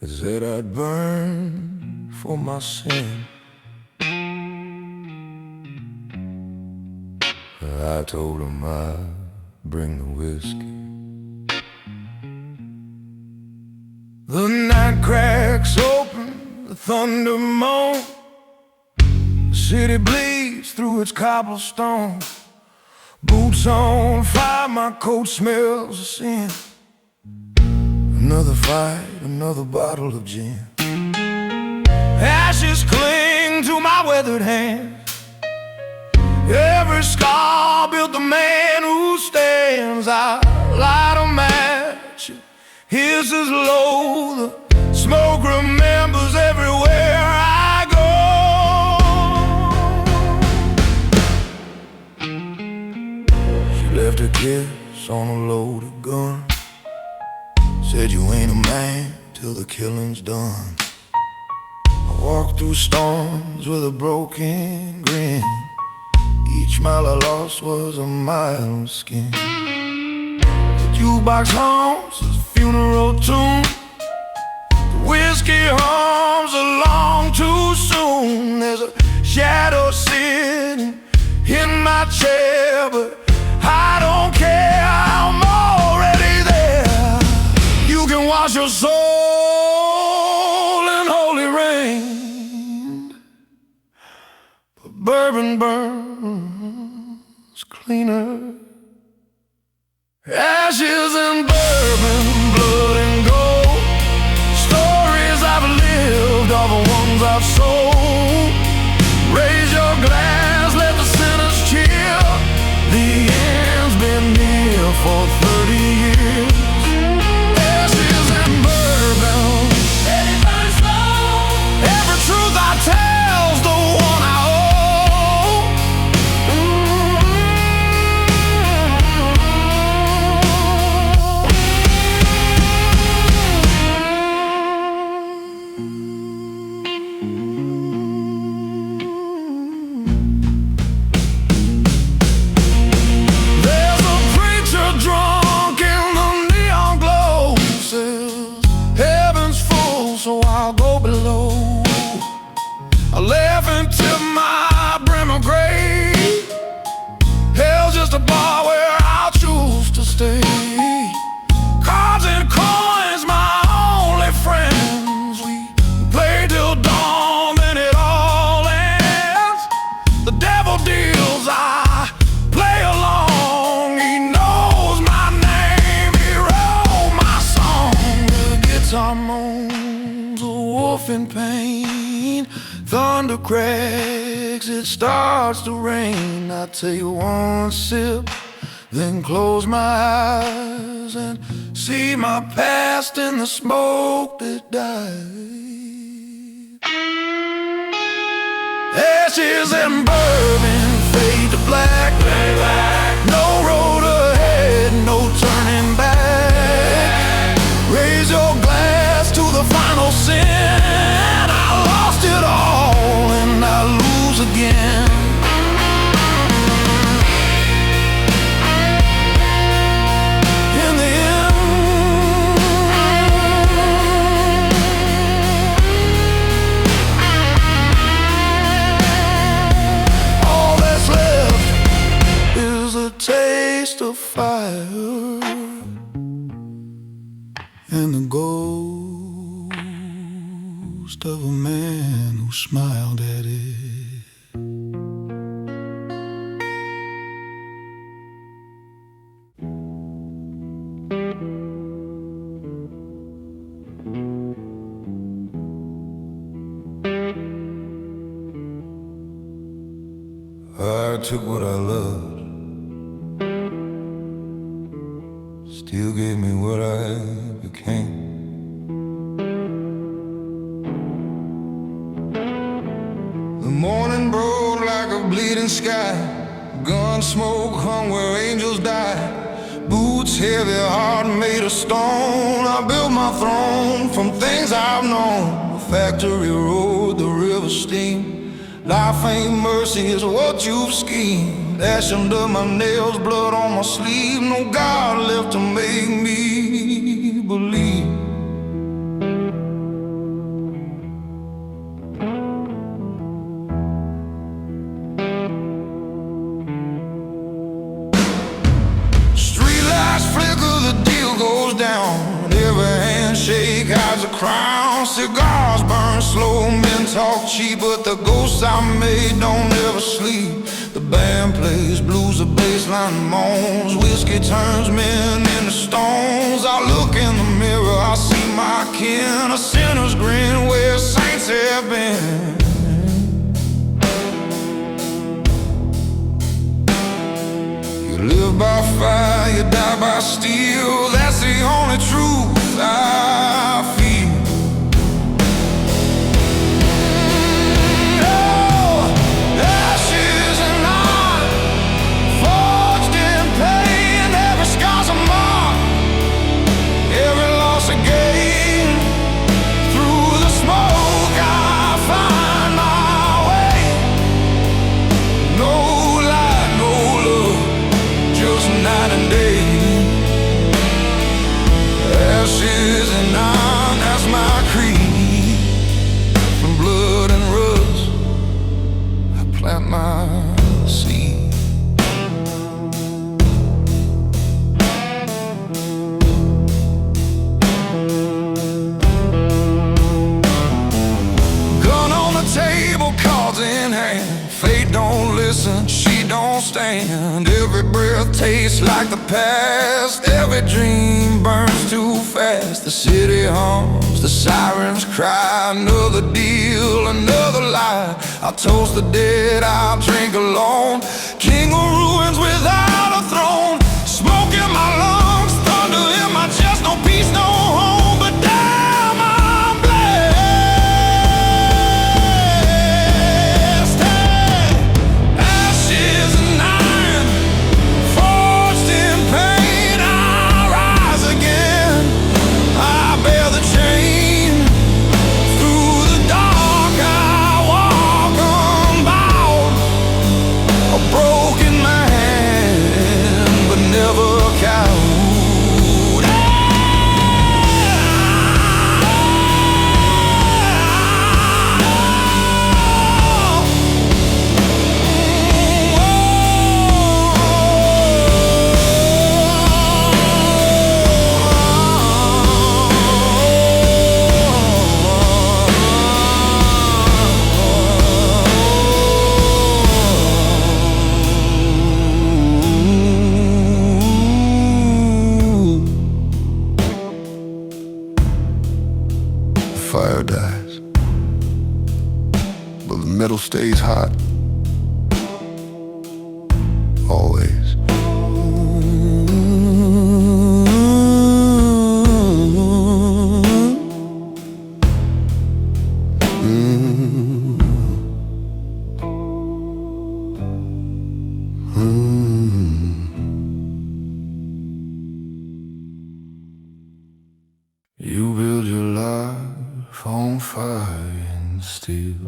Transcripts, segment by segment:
They said I'd burn for my sin. I told them I'd bring the whiskey. The night cracks open, the thunder moan. The city bleeds through its cobblestone. Boots on fire, my coat smells of sin. Another fight, another bottle of gin. Ashes cling to my weathered hands. Every scar built the man who stands. I light a match, it hisses low. The smoke remembers everywhere I go. She left a kiss on a loaded gun. Said you ain't a man till the killing's done. I walked through storms with a broken grin. Each mile I lost was a mile of skin. The jukebox hums a funeral tune. The whiskey hums along too soon. There's a shadow sitting in my chair, but I don't care, I'm already there. You can wash your soul in holy rain, but bourbon burns cleaner. Ashes and bourbon, blood and gold. Stories I've lived are the ones I've sold. Raise your glass, let the sinners cheer. The end's been near for 30 years. Ashes and bourbon, let it burn slow. Every truth I tell's the one I owe. So I'll go below. I'll laugh until my brim of grave. Hell's just a bar where I'll choose to stay. Cards and coins, my only friends. We play till dawn, then it all ends. The devil deals, I play along. He knows my name, he wrote my song. The guitar moans, a wolf in pain. Thunder cracks, it starts to rain. I take one sip, then close my eyes and see my past in the smoke that died. Ashes and bourbon fade to black. No road ahead, no turning back. Raise your glass to the final sin. I lost it all and I lose again. In the end, all that's left is a taste of fire and the ghost of a man who smiled at it. I took what I loved, still gave me what I became. The morning broke like a bleeding sky. Gun smoke hung where angels died. Boots heavy, heart made of stone. I built my throne from things I've known. The factory road, the river steam. Life ain't mercy, it's what you've schemed. Ash under my nails, blood on my sleeve. No God left to make me believe. cigars burn slow, men talk cheap, but the ghosts I made don't ever sleep. The band plays blues, the bassline moans, whiskey turns men into stones. I look in the mirror, I see my kin, a sinner's grin where saints have been. You live by fire, you die by steel, that's the only truth I feel. Ashes and iron, forged in pain, every scar's a mark, every loss a gain. Through the smoke I find my way. No light, no love, just night and day. Ashes and iron, that's my creed. From blood and rust I plant my seed. Gun on the table, cards in hand. Fate don't listen, she don't stand. Every breath tastes like the past, every dream burns too fast. The city hums, the sirens cry, another deal, another lie. I'll toast the dead, I'll drink alone, king of ruins without a throne. Smoke in my lungs, thunder in my chest, no peace, no home, but damn, I'm blessed. Hey, ashes and iron, forged in pain, I rise again. I bear the chain. Through the dark I walk unbowed, a broken man, but never cowed. The fire dies, but the metal stays hot, always. You build your life on fire and steel,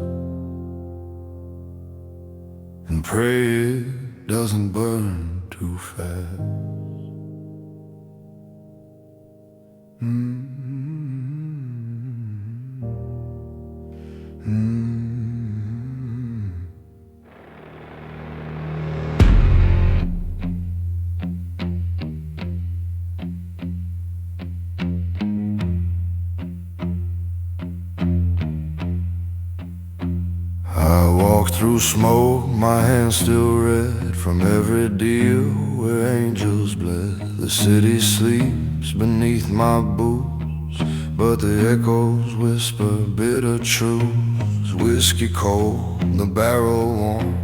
and pray it doesn't burn too fast. I walk through smoke, my hands still red from every deal where angels bled. The city sleeps beneath my boots, but the echoes whisper bitter truths. Whiskey cold, the barrel warm,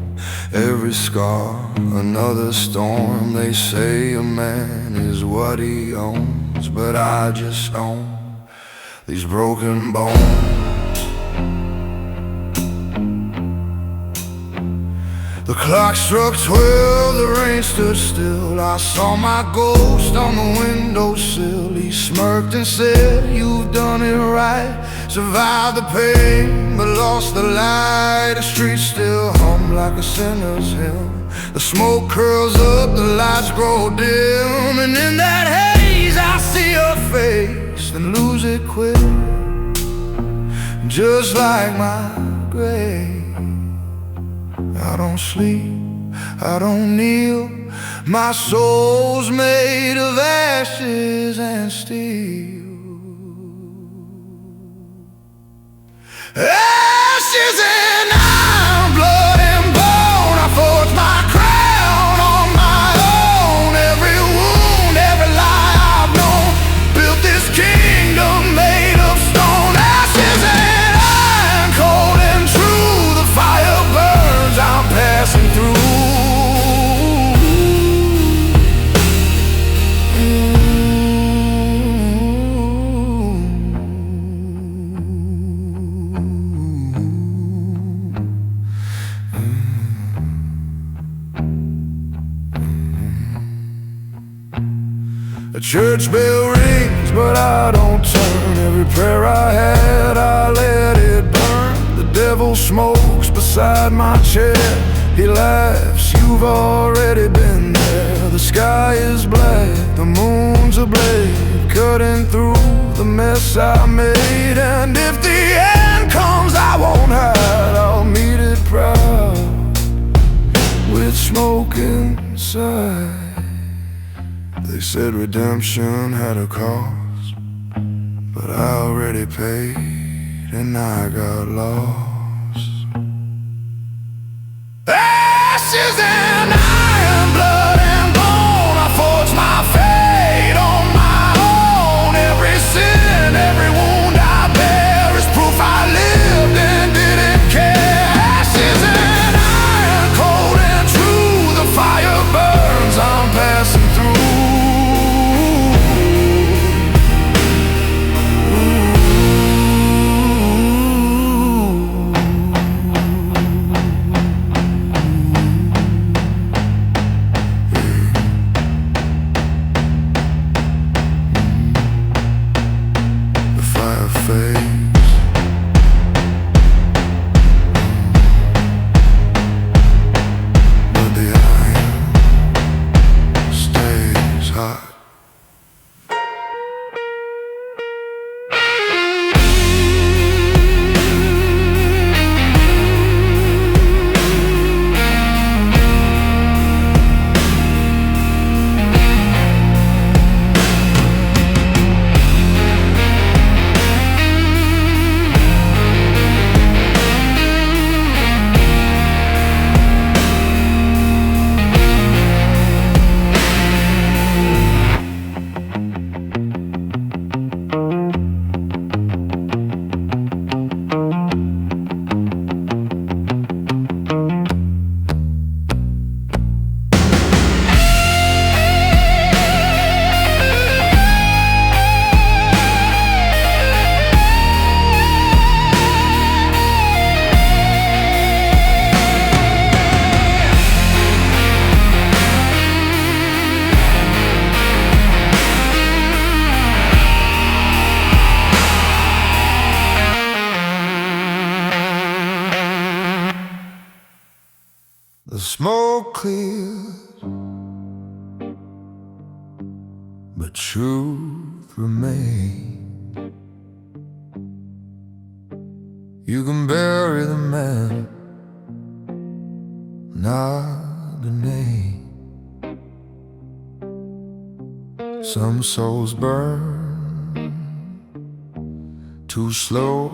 every scar another storm. They say a man is what he owns, but I just own these broken bones. The clock struck 12, the rain stood still. I saw my ghost on the windowsill. He smirked and said, you've done it right. Survived the pain, but lost the light. The streets still hum like a sinner's hymn. The smoke curls up, the lights grow dim, and in that haze I see her face, then lose it quick, just like my grave. I don't sleep, I don't kneel, my soul's made of ashes and steel. Ashes and iron, blood and bone, I forged my crown on my own. Every wound, every lie I've known, built this kingdom made of stone. Ashes and iron, cold and true, the fire burns, I'm passing through. A church bell rings, but I don't turn. Every prayer I had, I let it burn. The devil smokes beside my chair. He laughs, you've already been there. The sky is black, the moon's ablaze, cutting through the mess I made. And if the end comes, I won't hide, I'll meet it proud, with smoke inside. They said redemption had a cost, but I already paid, and I got lost. Ashes and iron, blood and bone, I forged my fate on my own. Every sin, every wound I bear is proof I lived and didn't care. Ashes and iron, cold and true, the fire burns, I'm passing through. But the iron stays hot. The smoke clears, but truth remains. You can bury the man, not the name. Some souls burn too slow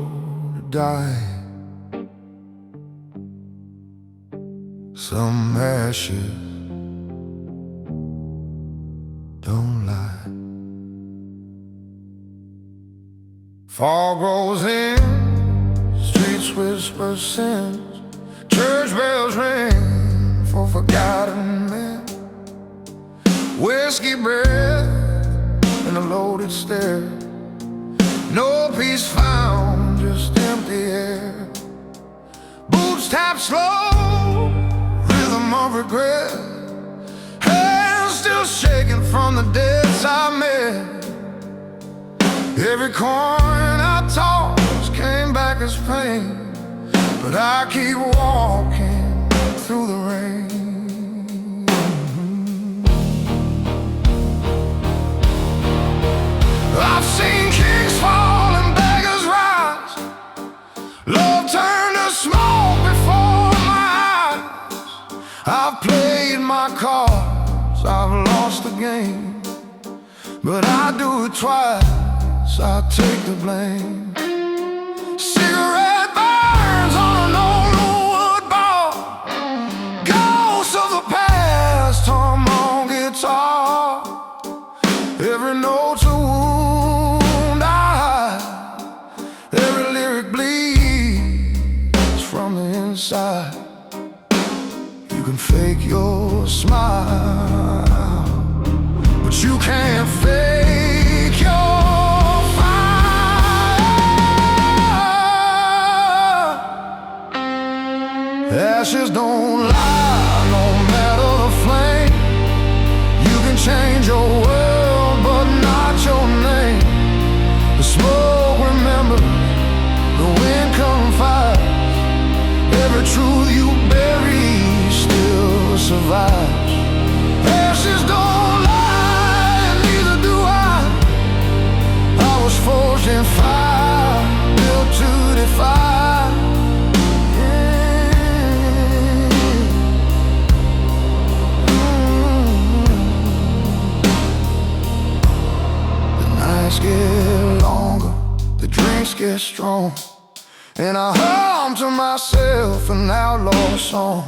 to die. Some ashes don't lie. Fall grows in, streets whisper sins, church bells ring for forgotten men. Whiskey breath and a loaded stare, no peace found, just empty air. Boots tap slow, rhythm of regret, hands still shaking from the debts I met. Every coin I tossed came back as pain, but I keep walking through the rain. I've seen kings fall and beggars rise, love turn to smoke before my eyes. I've played my cards, I've lost the game, but I do it twice, I take the blame. Cigarette can fake your smile, but you can't fake your fire. Ashes don't lie, no matter the flame. You can change your world, but not your name. The smoke remembers, the wind confides. Every truth you bury still survives. Ashes don't lie, and neither do I. I was forged in fire, built to defy. The nights get longer, the drinks get strong, and I hum to myself an outlaw song.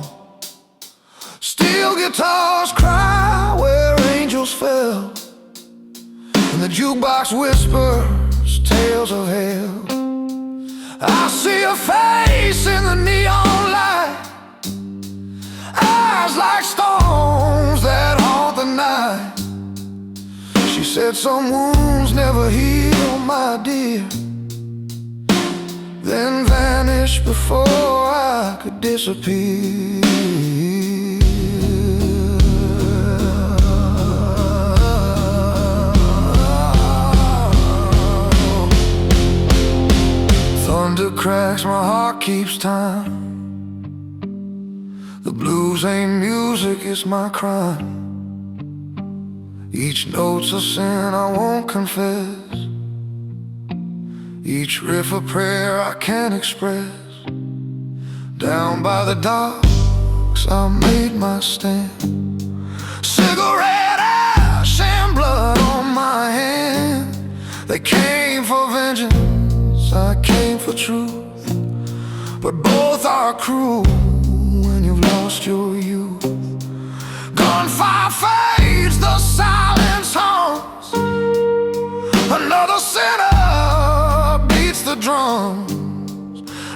Steel guitars cry where angels fell, and the jukebox whispers tales of hell. I see a face in the neon light, eyes like stones that haunt the night. She said, some wounds never heal, my dear, then vanished before I could disappear. Thunder cracks, my heart keeps time. The blues ain't music, it's my crime. Each note's a sin I won't confess, each riff a prayer I can't express. Down by the docks I made my stand, cigarette ash and blood on my hand. They came for vengeance, I came for truth, but both are cruel when you've lost your youth. Gunfire fades, the silence haunts. Another sinner beats the drums.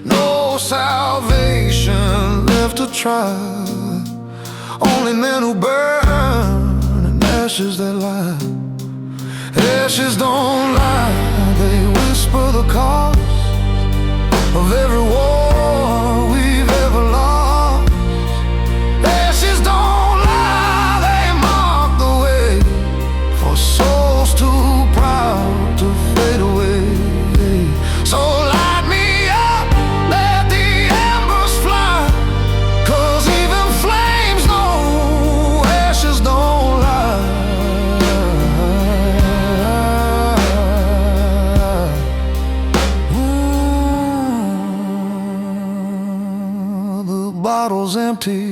No salvation left to try, only men who burn and ashes that lie. Ashes don't lie, they whisper the cost of every war we've ever lost. Ashes don't lie, they mark the way for souls too proud to fade away. So light me up, let the embers fly, 'cause even flames know ashes don't lie. The bottle's empty,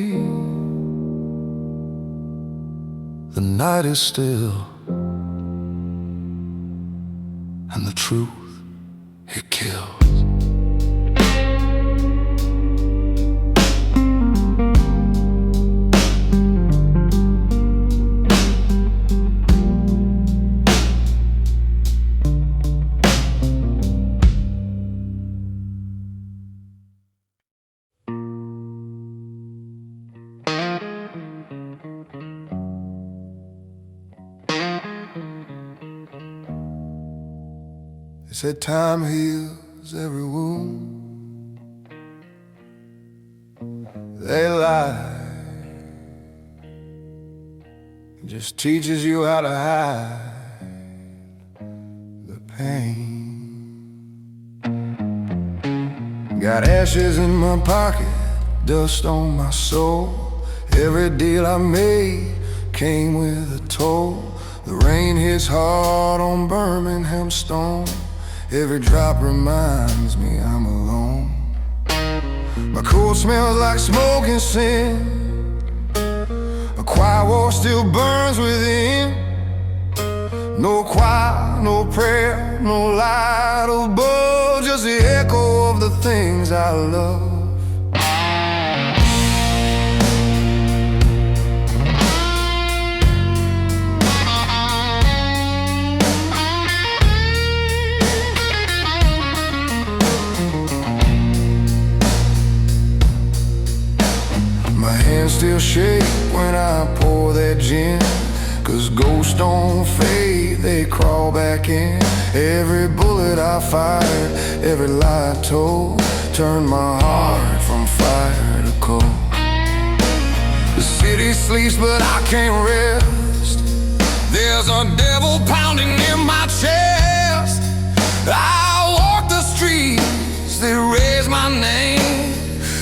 the night is still, and the truth, it kills. They said time heals every wound. They lie, it just teaches you how to hide the pain. Got ashes in my pocket, dust on my soul. Every deal I made came with a toll. The rain hits hard on Birmingham stone. Every drop reminds me I'm alone. My coat smells like smoke and sin. A quiet war still burns within. No choir, no prayer, no light above, just the echo of the things I love. Still gin, 'cause ghosts don't fade, they crawl back in. Every bullet I fired, every lie I told, turned my heart from fire to cold. The city sleeps but I can't rest. There's a devil pounding in my chest. I walk the streets, they raise my name.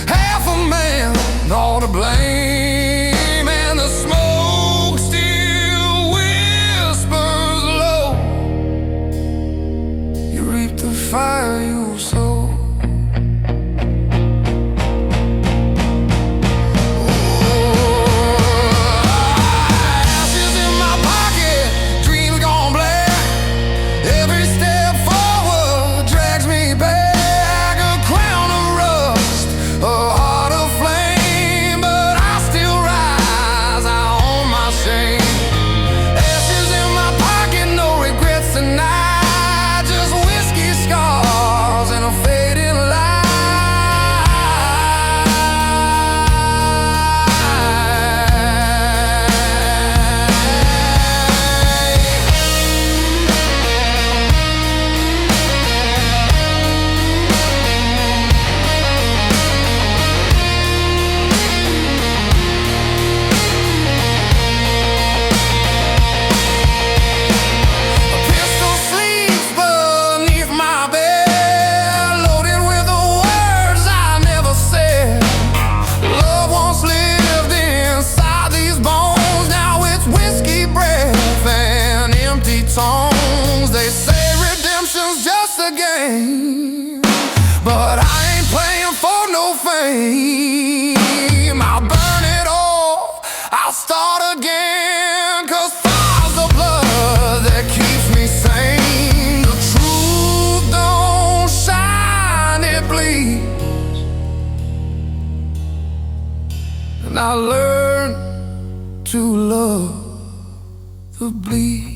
Half a man, all to blame, and the smoke still whispers low. You reap the fire you sow. They say redemption's just a game, but I ain't playing for no fame. I'll burn it all, I'll start again, 'cause fire's the blood that keeps me sane. The truth don't shine, it bleeds, and I learned to love the bleed.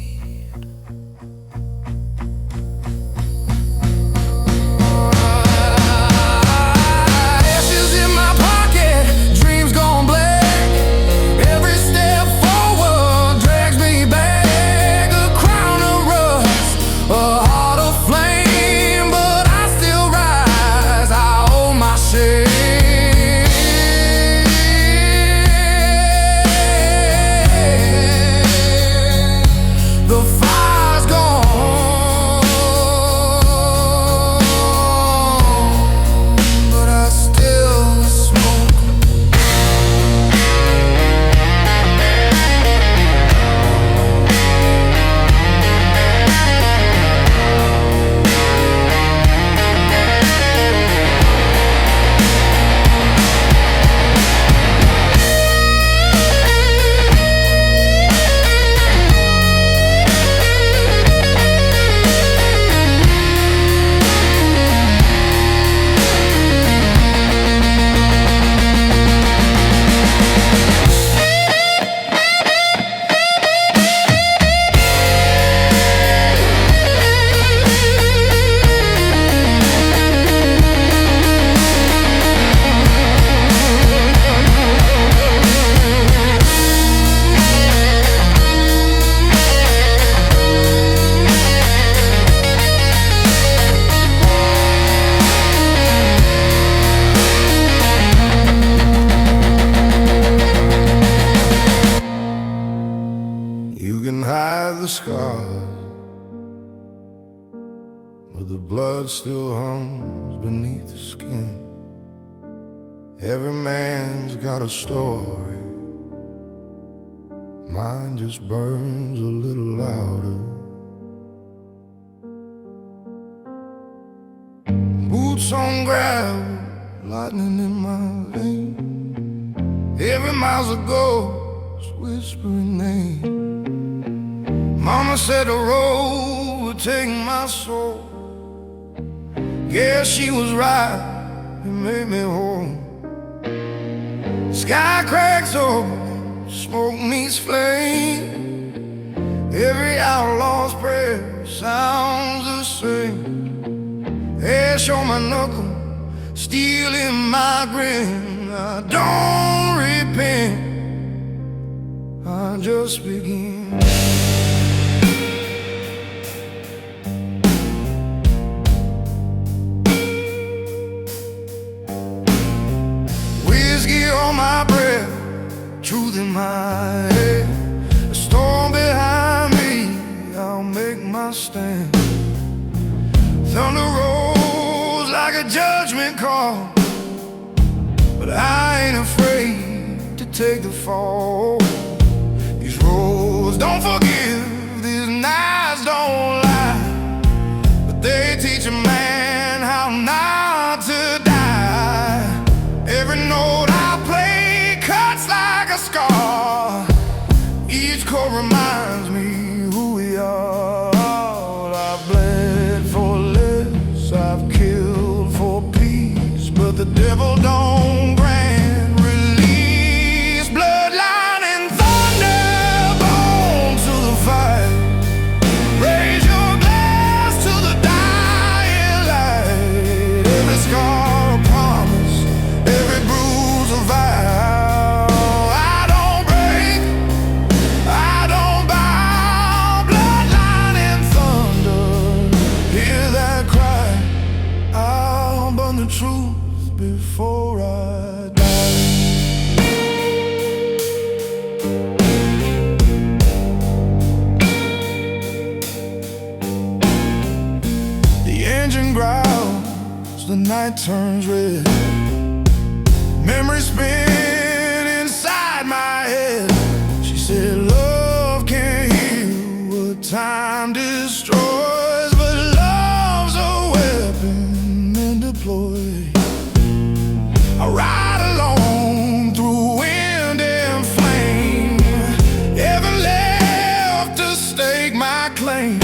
You can hide the scars, but the blood still hums beneath the skin. Every man's got a story, mine just burns a little louder. Boots on gravel, lightning in my veins. Every mile's a ghost whispering name. Mama said the road would take my soul. Yeah, she was right, it made me whole. Sky cracks open, smoke meets flame. Every outlaw's prayer sounds the same. Ash on my knuckle, steel in my grin. I don't repent, I might just begin. Whiskey on my breath, truth in my head, a storm behind me, I'll make my stand. Thunder rolls like a judgment call, but I ain't afraid to take the fall. These roads don't forgive, these nights don't lie, but they teach a man how not to die. Every note I play cuts like a scar, each chord reminds me who we are. I've bled for less, I've killed for peace, but the devil don't grant release. Bloodline and thunder, born to the fight. Raise your glass to the dying light. Every scar a promise, every bruise a vow. I don't break, I don't bow. Bloodline and thunder, hear that cry. I'll burn the truth before I die. The engine growls, the night turns red. Memories spin inside my head. She said love can't heal what time destroys, but love's a weapon and deployed. I ride alone through wind and flame, heaven left to stake my claim.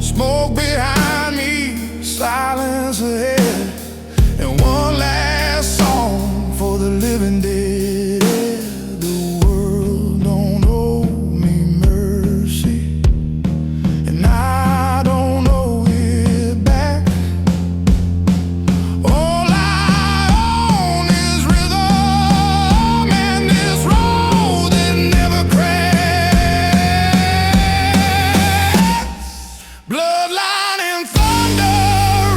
Smoke behind me, silence ahead, and one last song for the living dead. The world don't owe me mercy, and I don't owe it back. All I own is rhythm and this road that never cracks. Bloodline and thunder,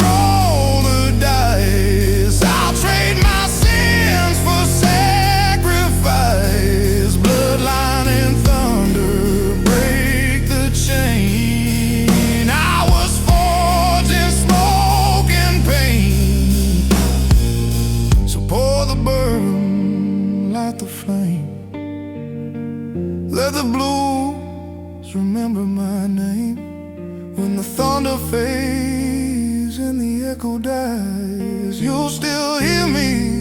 roll the dice. I'll trade my sins for sacrifice. Bloodline and thunder, break the chain. I was forged in smoke and pain, so pour the burn, light the flame. Let the blues remember my name. When the thunder fades and the echo dies, you'll still hear me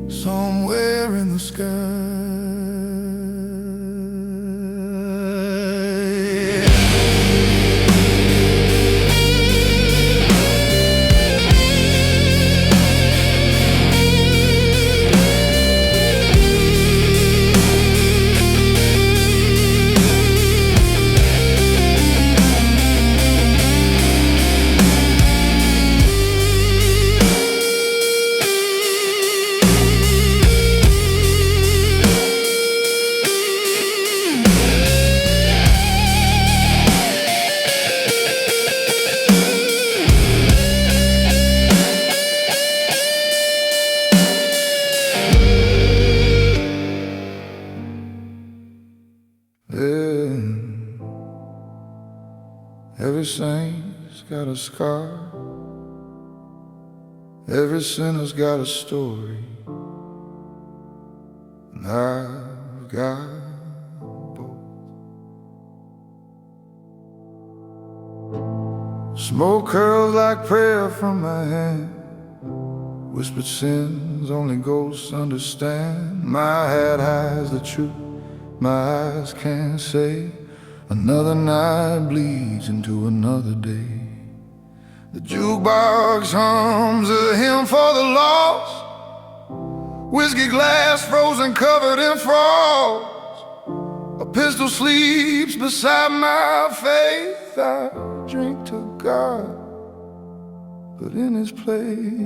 somewhere in the sky. Yeah. Every saint's got a scar, every sinner's got a story, and I've got both. Smoke curls like prayer from my hand, whispered sins only ghosts understand. My head hides the truth my eyes can't say. Another night bleeds into another day. The jukebox hums a hymn for the lost, whiskey glass frozen covered in frost. A pistol sleeps beside my faith. I drink to God, but in His place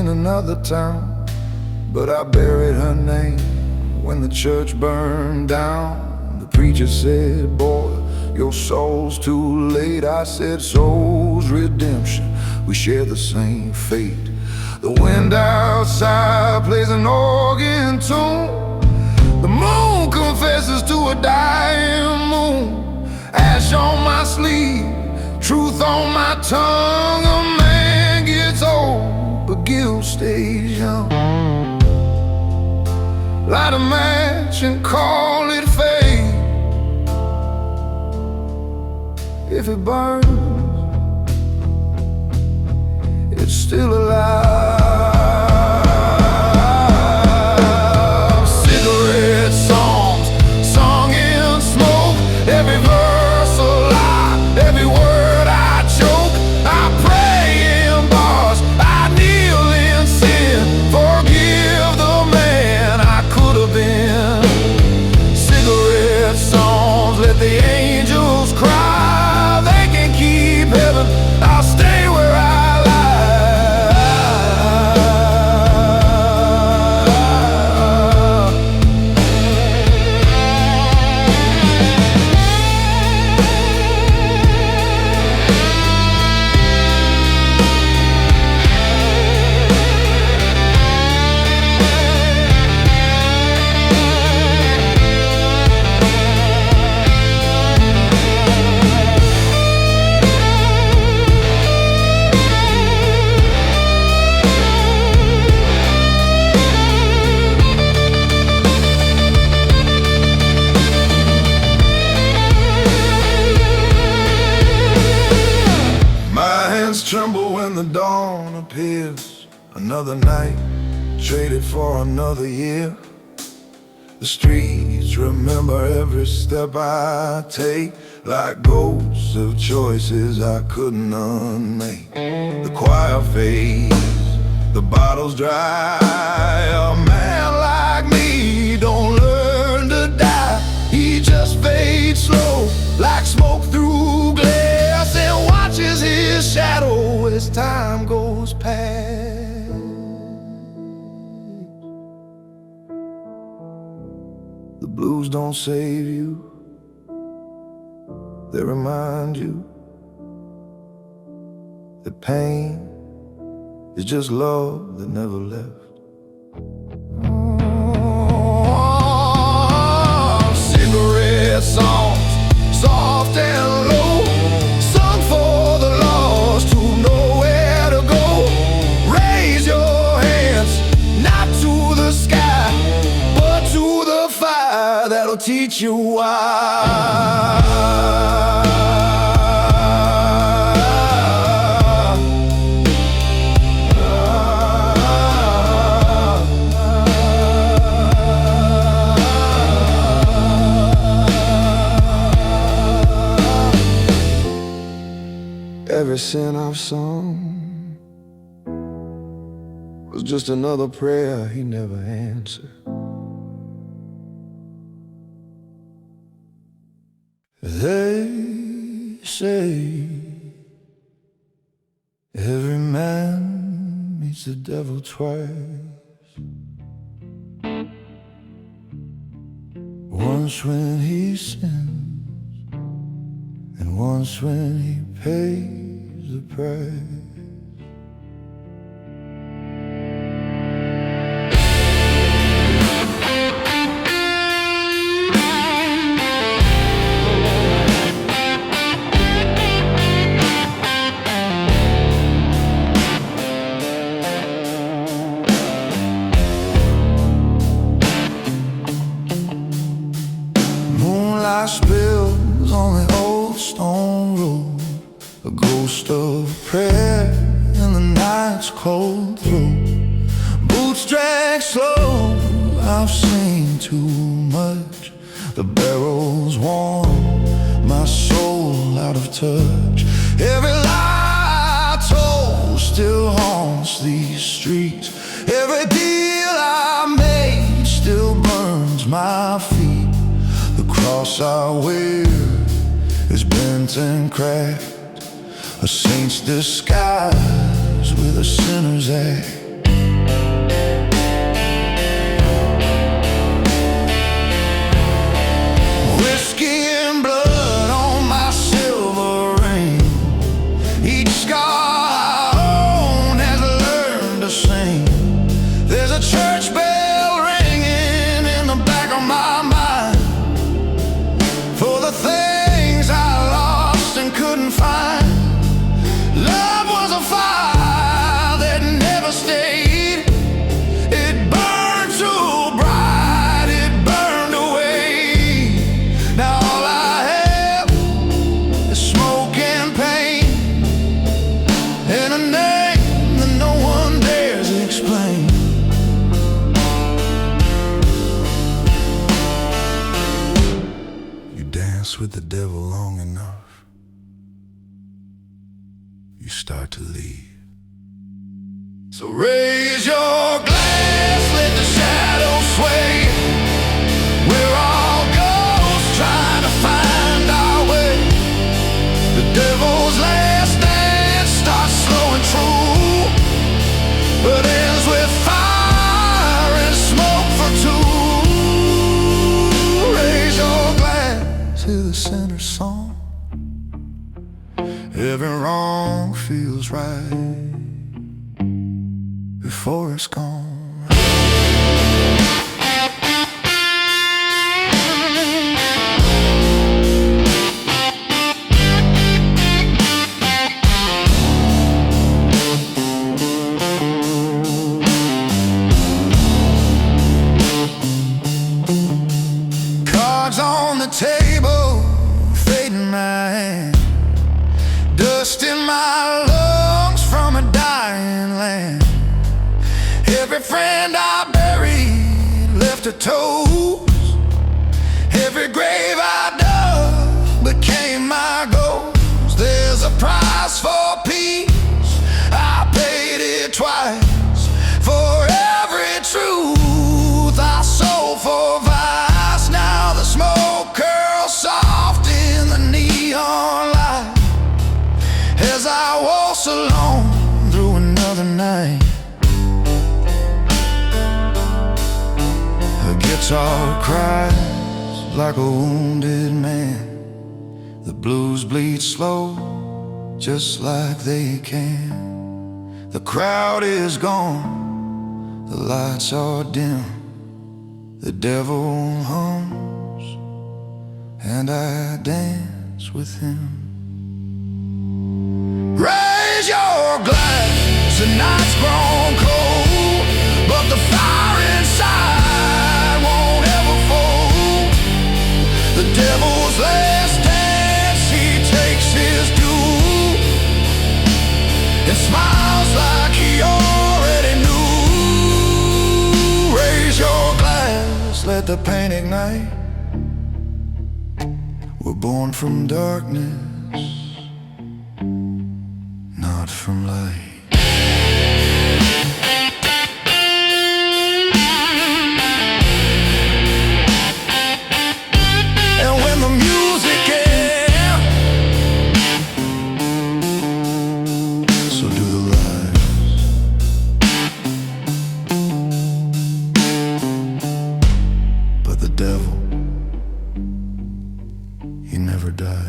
another town, but I buried her name when the church burned down. The preacher said, boy, your soul's too late. I said, soul's redemption, we share the same fate. The wind outside plays an organ tune. The moon confesses to a dying moon. Ash on my sleeve, truth on my tongue. A man gets old, but guilt stays young. Light a match and call it fate. If it burns, it's still alive. Cigarette songs sung in smoke, every verse a lie, every word I choke. I pray in bars, I kneel in sin. Forgive the man I could have been. Cigarette songs, let the angels cry. They can keep heaven, I'll stay where I tremble when the dawn appears. Another night traded for another year. The streets remember every step I take, like ghosts of choices I couldn't unmake. The choir fades, the bottles dry. A man like me don't learn to die. He just fades slow, like smoke through glass, and watches his shadow as time goes past. The blues don't save you, they remind you that pain is just love that never left. Cigarette songs, soft and low, sung for the lost who know where to go. Raise your hands, not to the sky, but to the fire that'll teach you why. Every sin I've sung was just another prayer he never answered. They say every man meets the devil twice. Once when he sins, and once when he pays the price. Moonlight spills on the old stone road, a ghost of prayer in the night's cold throat. Boots drag slow, I've seen too much. The barrel's worn, my soul out of touch. Every lie I told still haunts these streets. Every deal I made still burns my feet. The cross I wear is bent and cracked, a saint's disguise with a sinner's act. dance with the devil long enough, you start to leave. So raise your glass, let the shadows sway. We're all ghosts trying to find our way. The devil's last dance starts slow and true, but ends with fire and smoke for two. Raise your glass, hear the sinner's song. Every wrong feels right before it's gone. Cards on the table, fate in my hand, dust in my lungs from a dying land. Every friend I buried left a toes. Every grave I dug became my ghost. There's a price for peace, I paid it twice. For every truth I sold for vice. Now the smoke curls soft in the neon light as I waltz alone through another night. The guitar cries like a wounded man. The blues bleed slow, just like they can. The crowd is gone, the lights are dim. The devil hums, and I dance with him. Raise your glass, the night's grown cold, but the fire inside won't ever fold. The devil's last dance, he takes his due and smiles like he already knew. Raise your glass, let the pain ignite. We're born from darkness, not from light. And when the music ends, so do the lights. But the devil, he never died.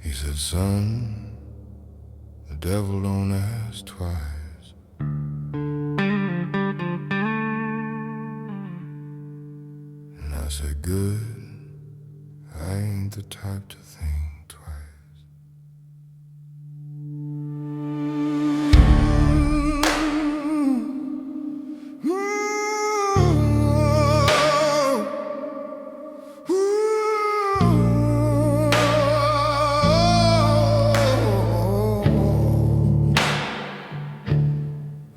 He said, son, the devil don't ask twice. And I said, good, I ain't the type to think twice.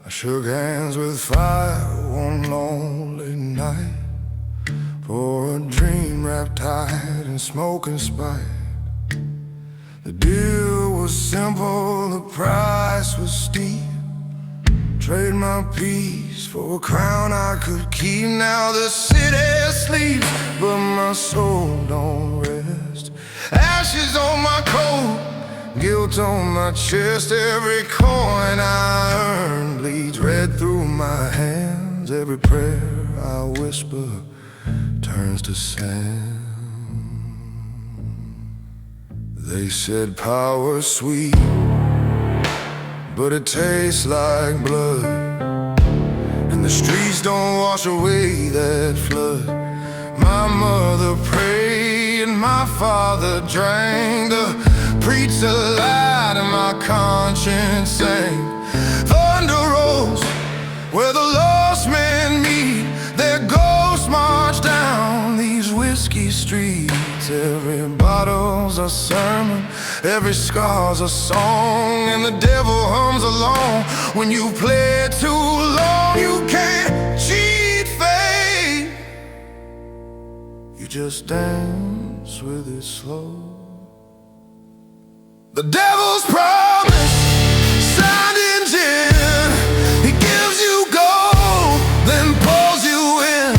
I shook hands with fire one lonely night for a dream wrapped tight in smoke and spite. The deal was simple, the price was steep. Trade my peace for a crown I could keep. Now the city sleeps, but my soul don't rest. Ashes on my coat, guilt on my chest. Every coin I earn bleeds red through my hands. Every prayer I whisper turns to sand. They said power's sweet, but it tastes like blood. and the streets don't wash away that flood. My mother prayed and my father drank. The preacher lied and my conscience sang. Thunder rolls where the lost men meet. Their ghosts march down these whiskey streets. Every bottle's a sermon, every scar's a song, and the devil hums along. When you play too long, you can't cheat fate. You just dance with it slow. The devil's promise, signed in gin. He gives you gold, then pulls you in.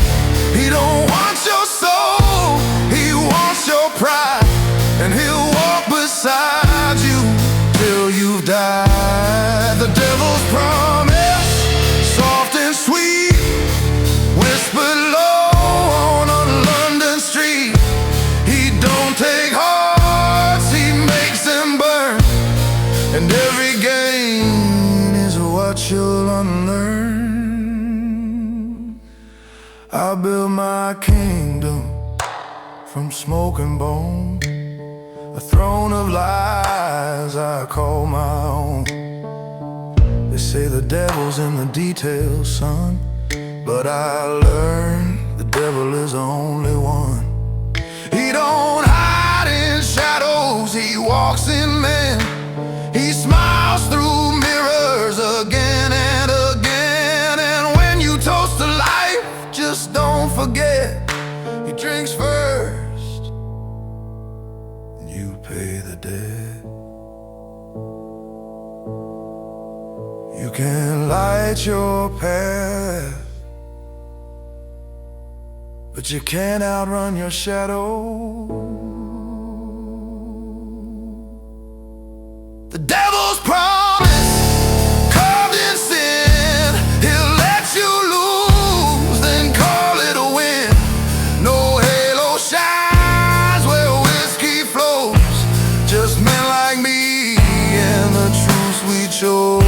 He don't want your soul, he wants your pride, and he'll walk beside you till you've died. The devil's promise, soft and sweet, whispered low on a London street. He don't take hearts, he makes them burn, and every gain is what you'll unlearn. I built my kingdom from smoke and bone, a throne of lies I call my own. They say the devil's in the details, son, but I learned the devil is the only one. He don't hide in shadows, he walks in men. He smiles through mirrors again and again. And when you toast to life, just don't forget, he drinks first, and you pay the debt. You can light your path, but you can't outrun your shadow. The devil's promise, carved in sin. He'll let you lose, then call it a win. No halo shines where whiskey flows, just men like me and the truth we chose.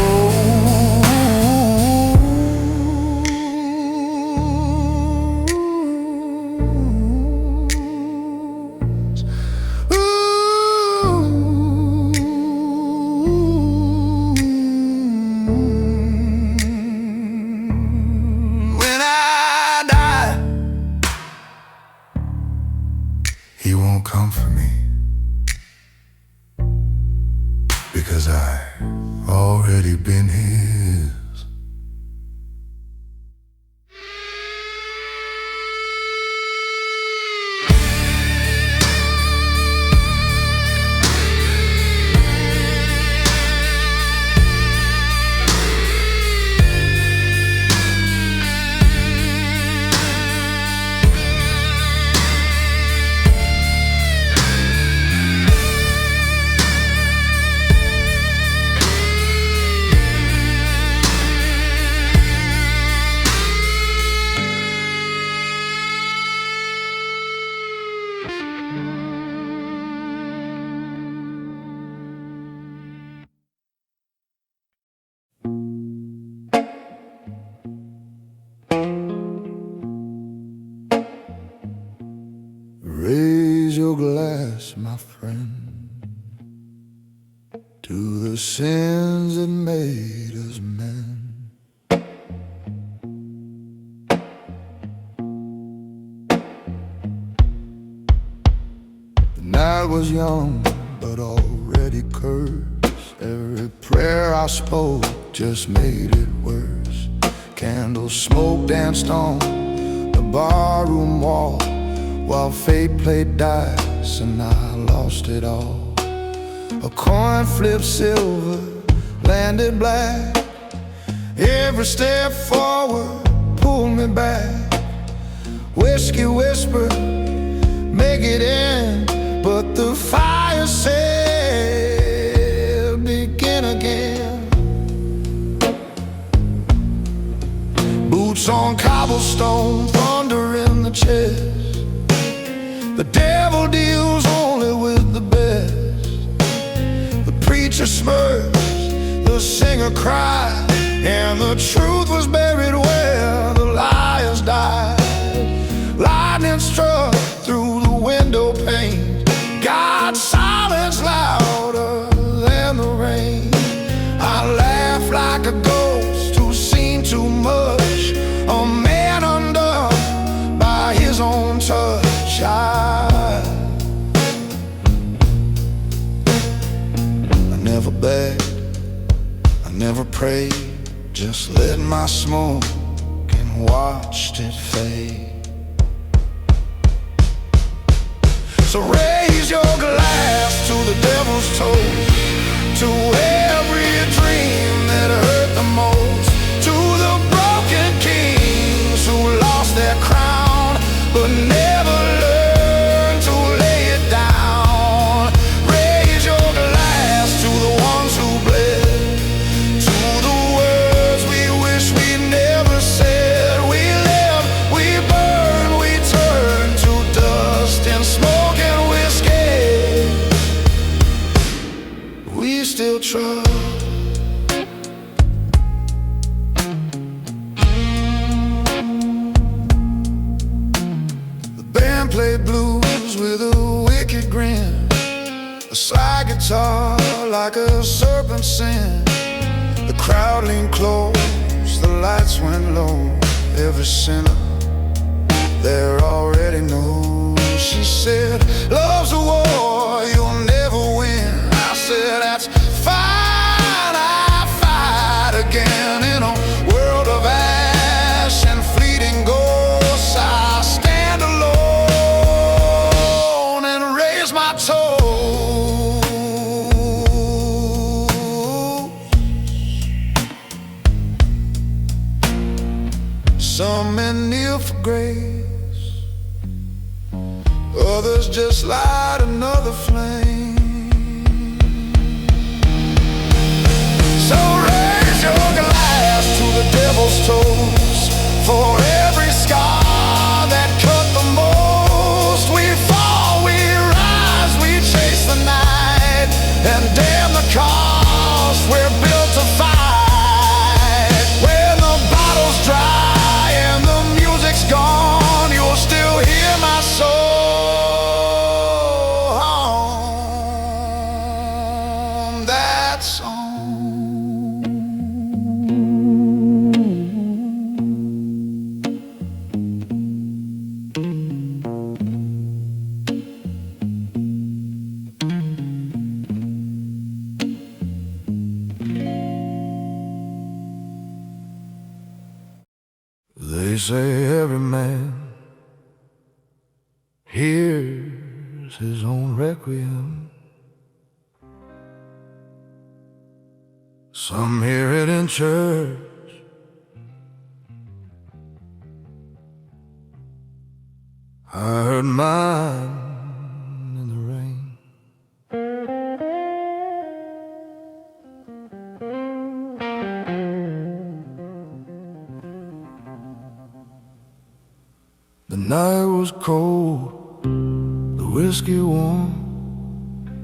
He won't come for me, because I've already been his. Raise your glass, my friend, to the sins that made us men. The night was young, but already cursed. Every prayer I spoke just made it worse. Candles smoke danced on the barroom wall, while fate played dice and I lost it all. A coin flipped silver, landed black. Every step forward pulled me back. Whiskey whispered, make it end, but the fire said, begin again. Boots on cobblestone, thunder in the chest. The devil deals only with the best. The preacher smirks, the singer cries, and the truth was buried well. almost died. Lightning struck through the window pane. Got silence louder than the rain. I laughed like a ghost who's seen too much, a man undone by his own touch. I never begged, I never prayed, just lit my smoke and watched it fade. So raise your glass to the devil's toast, to every dream that hurt the most, to the broken kings who lost their crown but never learned to lay it down. Raise your glass to the ones who bled, to the words we wish we never said. We live, we burn, we turn to dust and smoke and whiskey. We still trust. Played blues with a wicked grin, a slide guitar like a serpent sin. The crowd leaned close, the lights went low. Every sinner there already knows. She said, love's a war, you'll never win. I said, that's fine, I fight again. In a world of ash and fleeting ghosts, I stand alone. Some men kneel for grace, others just light another flame. So raise your glass to the devil's toast, for every scar that cut the most. We fall, we rise, we chase the night, and damn the cost, we're built to fight. When the bottle's dry and the music's gone, you'll still hear my soul hum that song. They say every man hears his own requiem. Some hear it in church, I heard mine in the rain. The night was cold, the whiskey warm,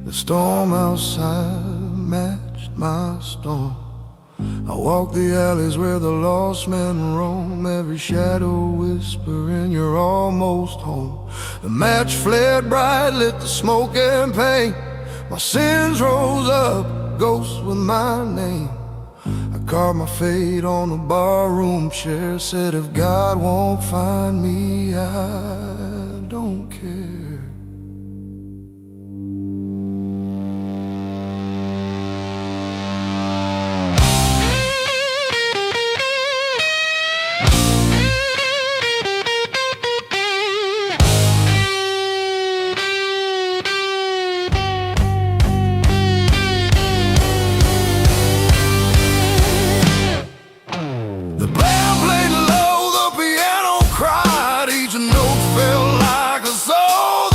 the storm outside matched my storm. I walked the alleys where the lost men roam, every shadow whispering you're almost home. The match flared bright, lit the smoke and pain. My sins rose up, ghosts with my name. I carved my fate on a barroom chair, said if God won't find me, I don't care. Felt like a soul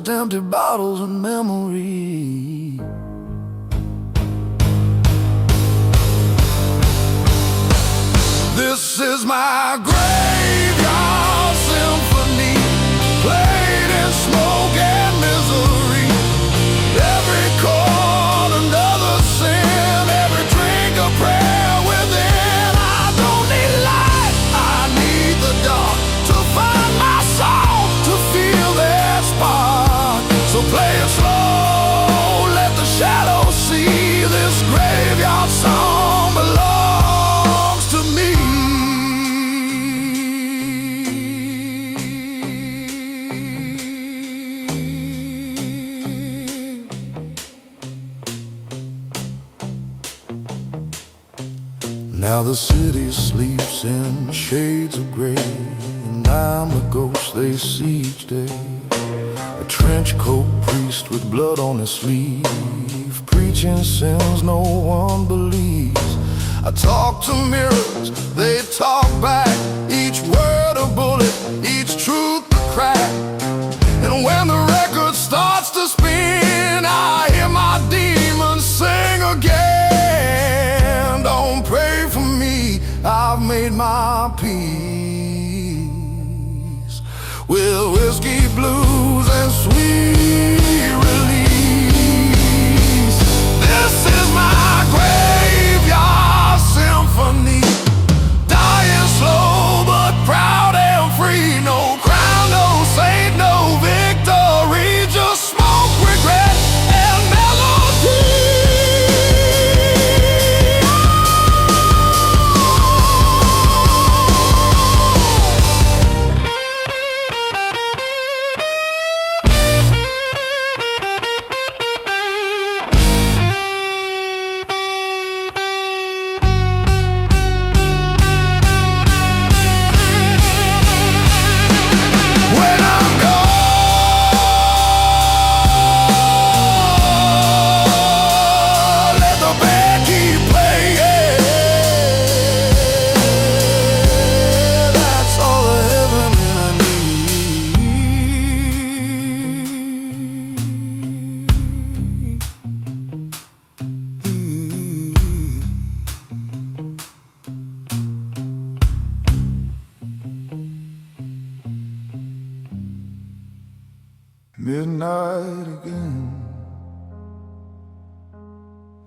just empty bottles and memories. This is my graveyard symphony, played in smoke and misery. Every chord another sin, every drink a prayer within. I don't need light, I need the dark to find my soul, to feel that spark. So play it slow, let the shadows see. This graveyard song belongs to me. Now the city sleeps in shades of gray, and I'm the ghost they see each day. A trench coat priest with blood on his sleeve, preaching sins no one believes. I talk to mirrors, they talk back, each word a bullet, each truth a crack. And when the record starts to spin, I hear my demons sing again. Don't pray for me, I've made my peace with whiskey, blues, and sweet release. This is my graveyard symphony, dying slow but proud and free. No crown, no saint, no victory, just smoke, regret, and melody. Midnight again,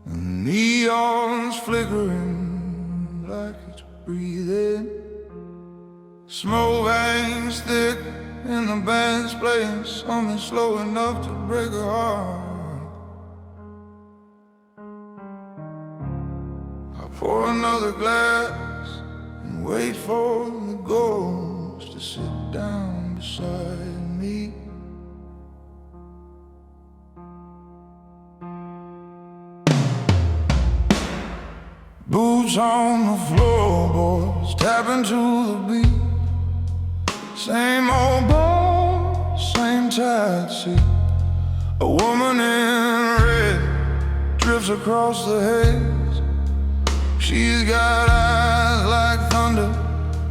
the neon's flickering like it's breathing. Smoke hangs thick and the band's playing something slow enough to break a heart. I pour another glass and wait for the ghost to sit down beside me. Boots on the floorboards, tapping to the beat. Same old boy, same taxi. A woman in red drifts across the haze. She's got eyes like thunder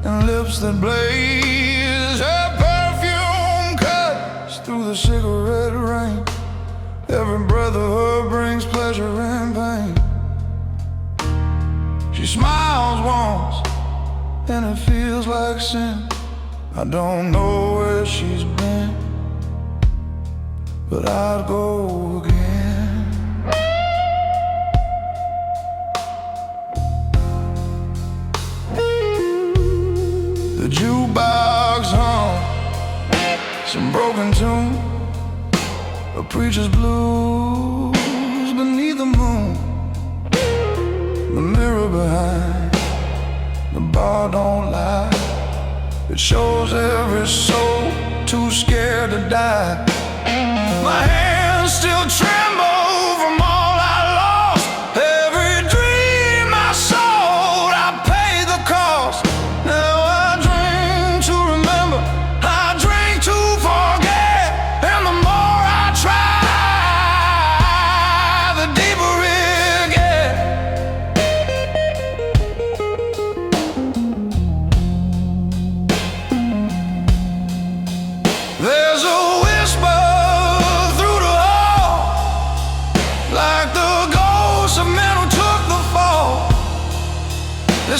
and lips that blaze. Her perfume cuts through the cigarette rain. Every breath of her brings pleasure and pain. She smiles once, and it feels like sin. I don't know where she's been, but I'd go again. The jukebox hum some broken tune, a preacher's blues beneath the moon. The mirror behind the bar don't lie. It shows every soul too scared to die. My hands still tremble from all I lost. Every dream I sold, I paid the cost. Now I drink to remember, I drink to forget. And the more I try, the deeper it gets. There's a whisper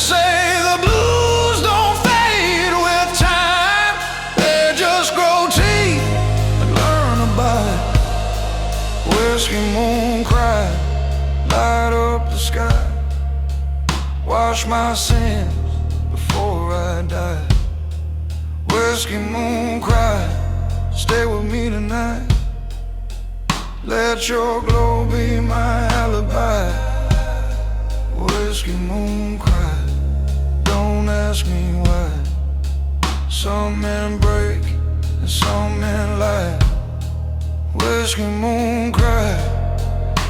say the blues don't fade with time, they just grow teeth and learn to bite. Whiskey moon cry, light up the sky, wash my sins before I die. Whiskey moon cry, stay with me tonight. Let your glow be my alibi. Whiskey moon cry, don't ask me why. Some men break and some men lie. Whiskey moon cry,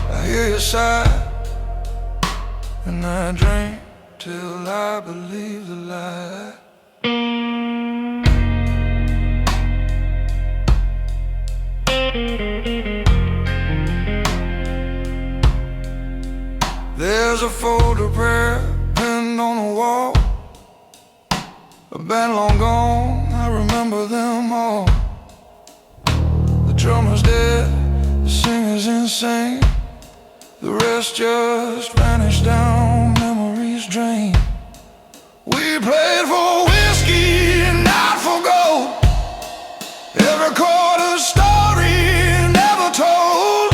I hear you sigh, and I drink till I believe the lie. There's a photograph pinned on the wall. A band long gone, I remember them all. The drummer's dead, the singer's insane. The rest just vanished down memory's drain. We played for whiskey, not for gold. Every chord a story never told.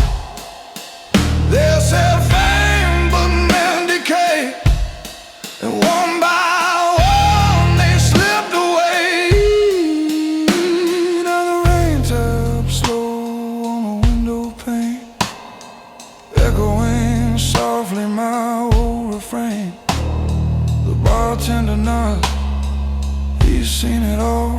They said fame, but men decay, and one by one they slipped away. Now the rain taps slow on the window pane, echoing softly my old refrain. The bartender nods, he's seen it all.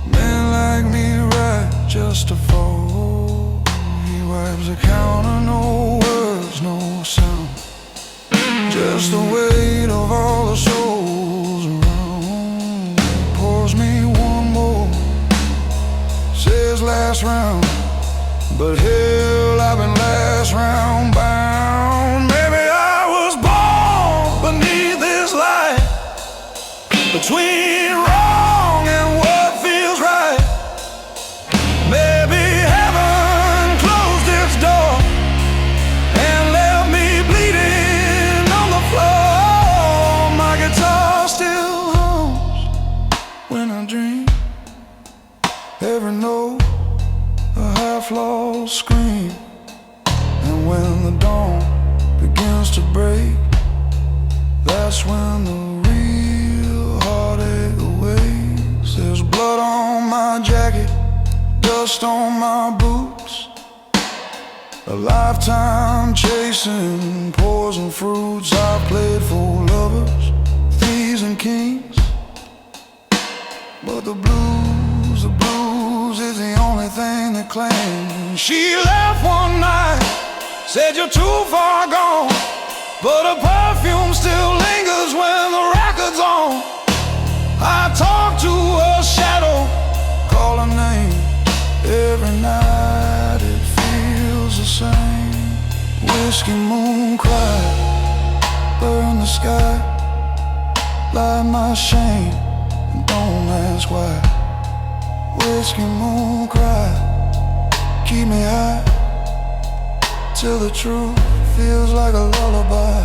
Men like me ride just to fall. He wipes the counter, no words, no sound, just the weight of all the souls around. He pours me one more, says last round, but hell, I've been last round bound. Maybe I was born beneath this light, between wrong and what feels right. Maybe heaven closed its door and left me bleeding on the floor. My guitar still hums when I dream. Every note a high-floor scream. And when the dawn begins to break, that's when the real heartache awakes. There's blood on my jacket, dust on my boots, a lifetime chasing poison fruits. I've played for lovers, thieves and kings, but the blues is the only thing that claims. She left one night, said you're too far gone, but her perfume still lingers when the record's on. I talk to her shadow, call her name. Every night it feels the same. Whiskey moon cry, burn the sky, light my shame, and don't ask why. Whiskey moon cry, keep me high, till the truth feels like a lullaby.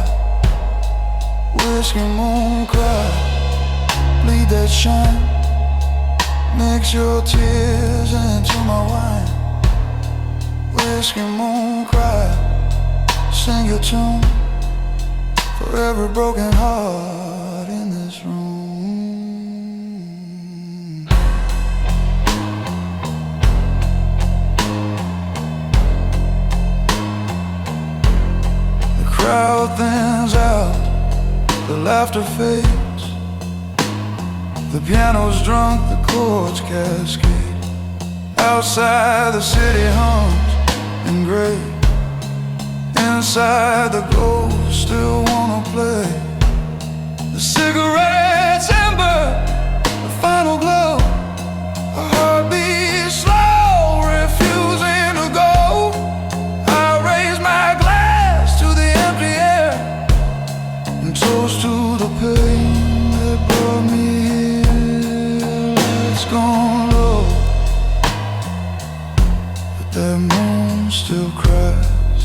Whiskey moon cry, bleed that shine, mix your tears into my wine. Whiskey moon cry, sing your tune for every broken heart in this room. The crowd thins out, the laughter fades, the piano's drunk, the chords cascade. Outside the city hums in gray, inside the ghosts still wanna play. The cigarette's ember, the final glow, a heartbeat slow, refusing to go. I raise my glass to the empty air and toast to the pain that brought me here. It's gone low, but that moon still cries.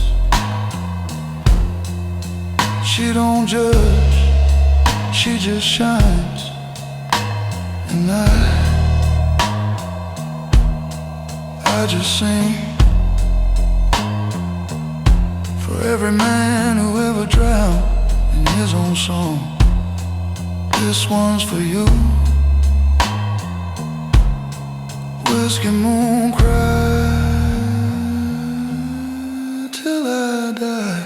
She don't judge, she just shines. And I just sing for every man who ever drowned in his own song. This one's for you. Whiskey moon, cry till I die.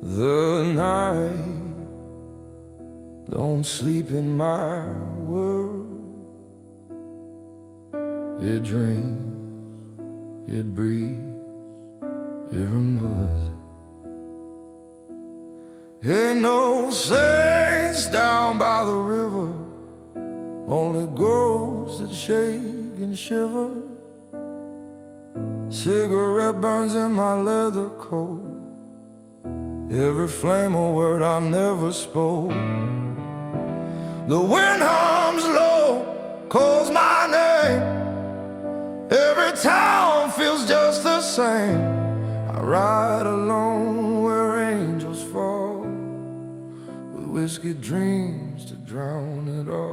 The night don't sleep in my world. It dreams, it breathes, it remembers. Ain't no saints down by the river, only ghosts that shake and shiver. Cigarette burns in my leather coat, every flame a word I never spoke. The wind hums low, calls my name. Every town feels just the same. I ride alone where angels fall, with whiskey dreams to drown it all.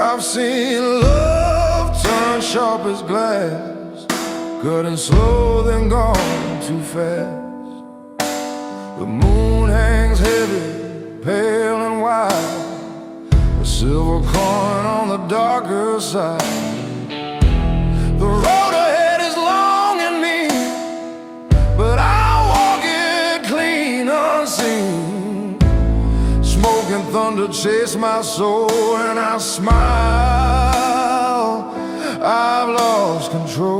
I've seen love turn sharp as glass, good and slow, then gone too fast. The moon hangs heavy, pale and wide, a silver coin on the darker side. The road ahead is long and mean, but I'll walk it clean unseen. Smoke and thunder chase my soul, and I smile. I've lost control.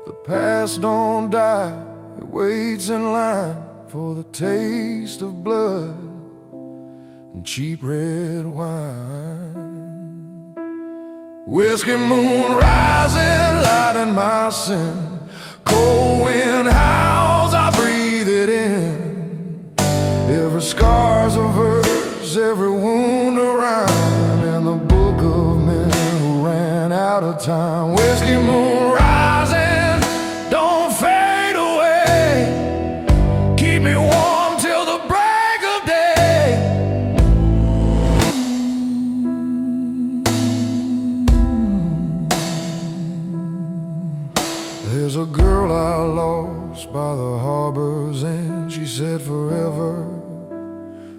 The past don't die, it waits in line for the taste of blood and cheap red wine. Whiskey moon rising, light in my sin. Cold wind howls, I breathe it in. Every scar's a verse, every wound a rhyme, in the book of men who ran out of time. Whiskey moon rising, don't fade away. Keep me warm till the break of day. There's a girl I lost by the harbor's end. She said forever,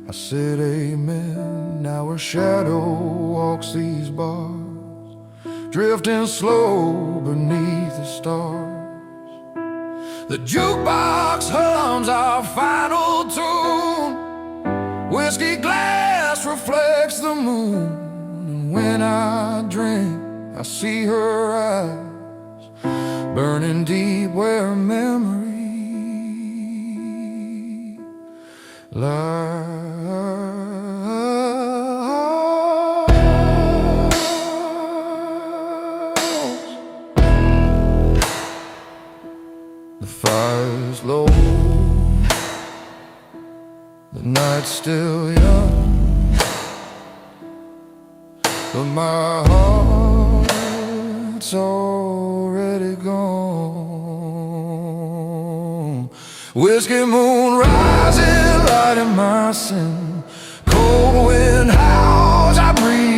I said amen. Now her shadow walks these bars, drifting slow beneath the stars. The jukebox hums our final tune. Whiskey glass reflects the moon, and when I drink, I see her eyes burning deep where memory lies. The fire's low, the night's still young, but my heart's already gone. Whiskey moon rising, light in my sin. Cold wind howls, I breathe